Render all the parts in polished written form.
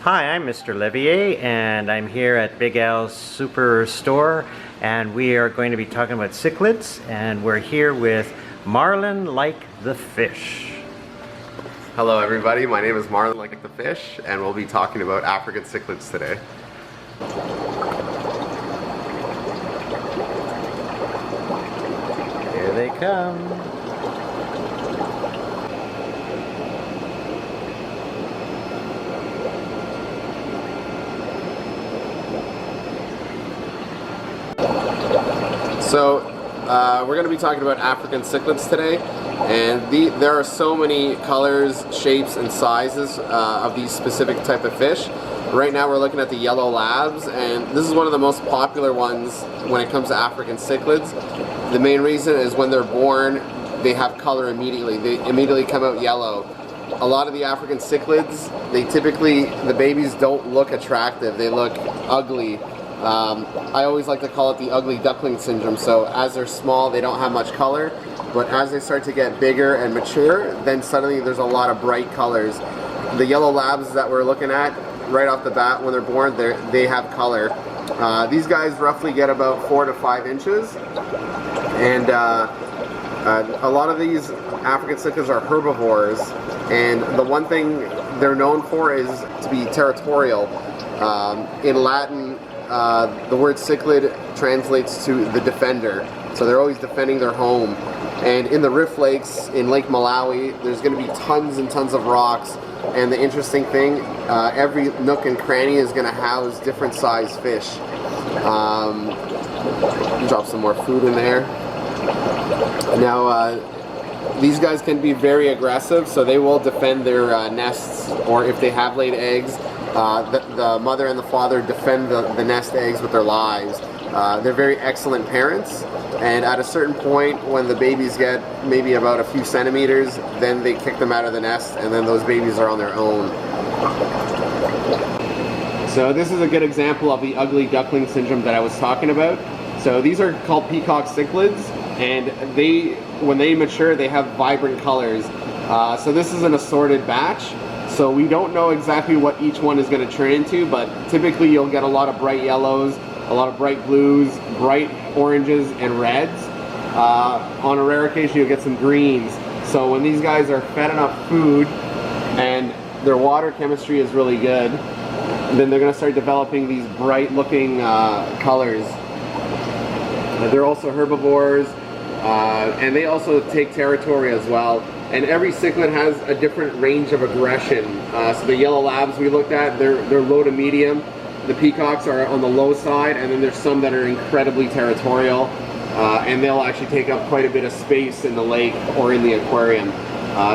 Hi, I'm Mr. Levier, and I'm here at Big Al's Superstore, and we are going to be talking about cichlids, and we're here with Marlon-like-the-Fish. Hello everybody, my name is Marlon-like-the-Fish, and we'll be talking about African cichlids today. Here they come. So, we're going to be talking about African cichlids today, and there are so many colors, shapes, and sizes of these specific type of fish. Right now we're looking at the yellow labs, and this is one of the most popular ones when it comes to African cichlids. The main reason is when they're born, they have color immediately. They immediately come out yellow. A lot of the African cichlids, the babies don't look attractive, they look ugly. I always like to call it the ugly duckling syndrome. So as they're small, they don't have much color, but as they start to get bigger and mature, then suddenly there's a lot of bright colors. The yellow labs that we're looking at right off the bat when they're born, they have color. These guys roughly get about 4 to 5 inches, and a lot of these African cichlids are herbivores, and the one thing they're known for is to be territorial. In Latin, the word cichlid translates to the defender, so they're always defending their home. And in the Rift Lakes in Lake Malawi, there's going to be tons and tons of rocks, and the interesting thing, every nook and cranny is going to house different sized fish. Drop some more food in there. Now, these guys can be very aggressive, so they will defend their nests, or if they have laid eggs, the mother and the father defend the nest eggs with their lives. They're very excellent parents, and at a certain point when the babies get maybe about a few centimeters, then they kick them out of the nest, and then those babies are on their own. So this is a good example of the ugly duckling syndrome that I was talking about. So these are called peacock cichlids, and when they mature, they have vibrant colors. So this is an assorted batch. So we don't know exactly what each one is going to turn into, but typically you'll get a lot of bright yellows, a lot of bright blues, bright oranges, and reds. On a rare occasion you'll get some greens. So when these guys are fed enough food and their water chemistry is really good, then they're going to start developing these bright looking colors. They're also herbivores, and they also take territory as well. And every cichlid has a different range of aggression. So the yellow labs we looked at, they're low to medium. The peacocks are on the low side, and then there's some that are incredibly territorial, and they'll actually take up quite a bit of space in the lake or in the aquarium.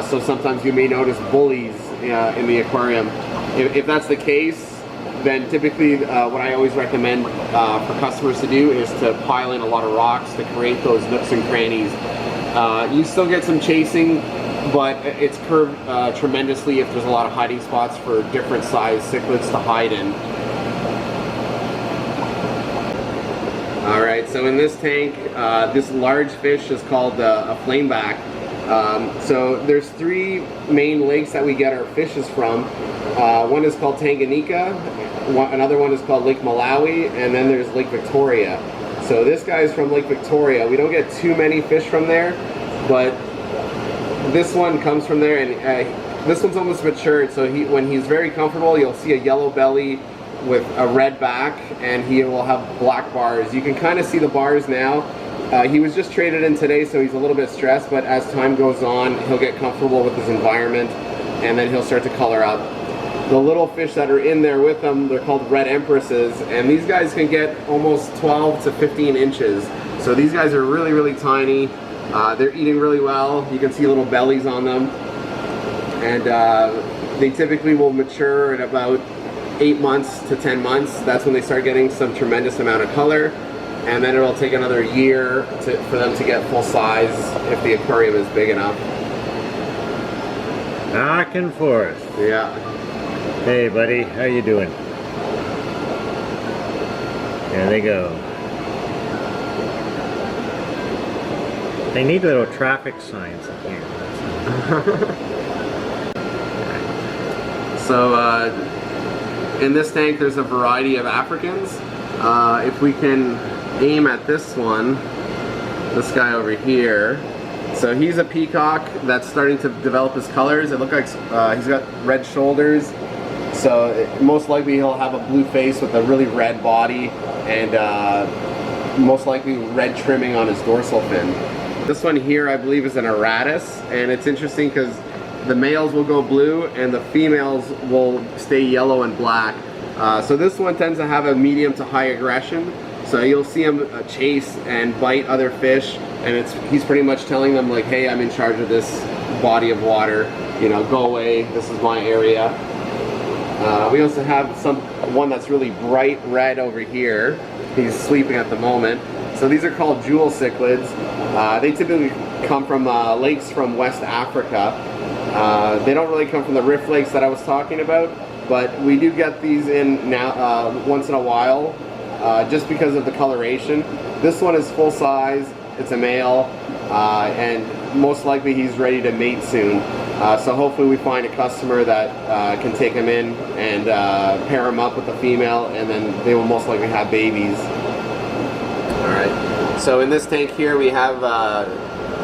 So sometimes you may notice bullies in the aquarium. If that's the case, then typically what I always recommend for customers to do is to pile in a lot of rocks to create those nooks and crannies. You still get some chasing, but it's curved tremendously if there's a lot of hiding spots for different size cichlids to hide in. Alright, so in this tank, this large fish is called a flameback. So there's 3 main lakes that we get our fishes from. One is called Tanganyika, another one is called Lake Malawi, and then there's Lake Victoria. So this guy is from Lake Victoria. We don't get too many fish from there, but this one comes from there, and this one's almost matured, so when he's very comfortable, you'll see a yellow belly with a red back, and he will have black bars. You can kind of see the bars now. He was just traded in today, so he's a little bit stressed, but as time goes on, he'll get comfortable with his environment, and then he'll start to color up. The little fish that are in there with them, they're called red empresses, and these guys can get almost 12 to 15 inches. So these guys are really, really tiny. They're eating really well. You can see little bellies on them. And they typically will mature at about 8 months to 10 months. That's when they start getting some tremendous amount of color. And then it'll take another year for them to get full size if the aquarium is big enough. Back and forth. Yeah. Hey buddy, how you doing? There they go. They need little traffic signs in here. So In this tank there's a variety of Africans. If we can aim at this one, this guy over here. So he's a peacock that's starting to develop his colors. It looks like he's got red shoulders. So most likely he'll have a blue face with a really red body and most likely red trimming on his dorsal fin. This one here I believe is an Aratus, and it's interesting because the males will go blue and the females will stay yellow and black. So this one tends to have a medium to high aggression. So you'll see him chase and bite other fish, and he's pretty much telling them like, hey, I'm in charge of this body of water, you know, go away, this is my area. We also have one that's really bright red over here. He's sleeping at the moment. So these are called jewel cichlids. They typically come from lakes from West Africa. They don't really come from the Rift Lakes that I was talking about, but we do get these in now once in a while, just because of the coloration. This one is full size, it's a male, and most likely he's ready to mate soon. So hopefully we find a customer that can take him in and pair him up with a female, and then they will most likely have babies. Alright, so in this tank here we have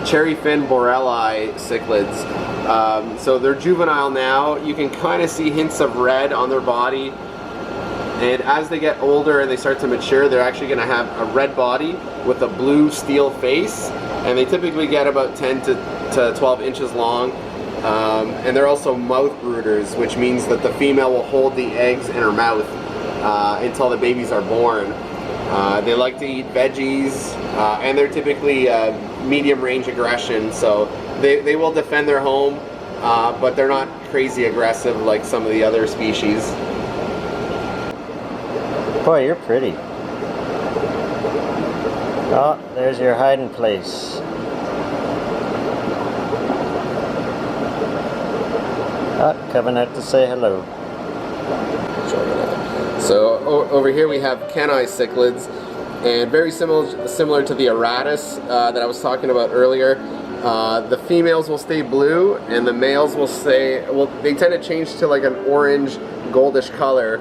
cherry fin borelli cichlids. So they're juvenile now. You can kind of see hints of red on their body, and as they get older and they start to mature, they're actually going to have a red body with a blue steel face, and they typically get about 10 to 12 inches long. And they're also mouth brooders, which means that the female will hold the eggs in her mouth until the babies are born. They like to eat veggies, and they're typically medium range aggression, so they will defend their home, but they're not crazy aggressive like some of the other species. Boy, you're pretty. Oh, there's your hiding place. Coming out to say hello. So over here we have Kenai cichlids, and very similar to the Aratus that I was talking about earlier. The females will stay blue, and the males will stay, well, they tend to change to like an orange goldish color.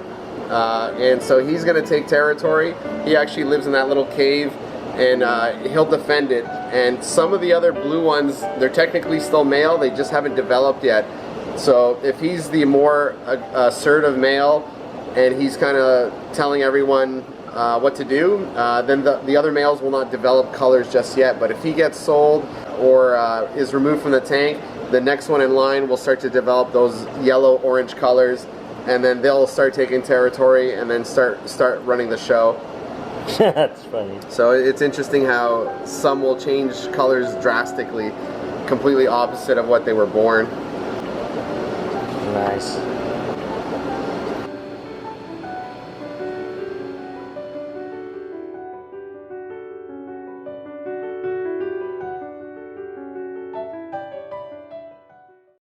And so he's going to take territory. He actually lives in that little cave, and he'll defend it. And some of the other blue ones, they're technically still male, they just haven't developed yet. So if he's the more assertive male and he's kind of telling everyone what to do, then the other males will not develop colors just yet. But if he gets sold or is removed from the tank, the next one in line will start to develop those yellow-orange colors, and then they'll start taking territory and then start running the show. That's funny. So it's interesting how some will change colors drastically, completely opposite of what they were born. Nice.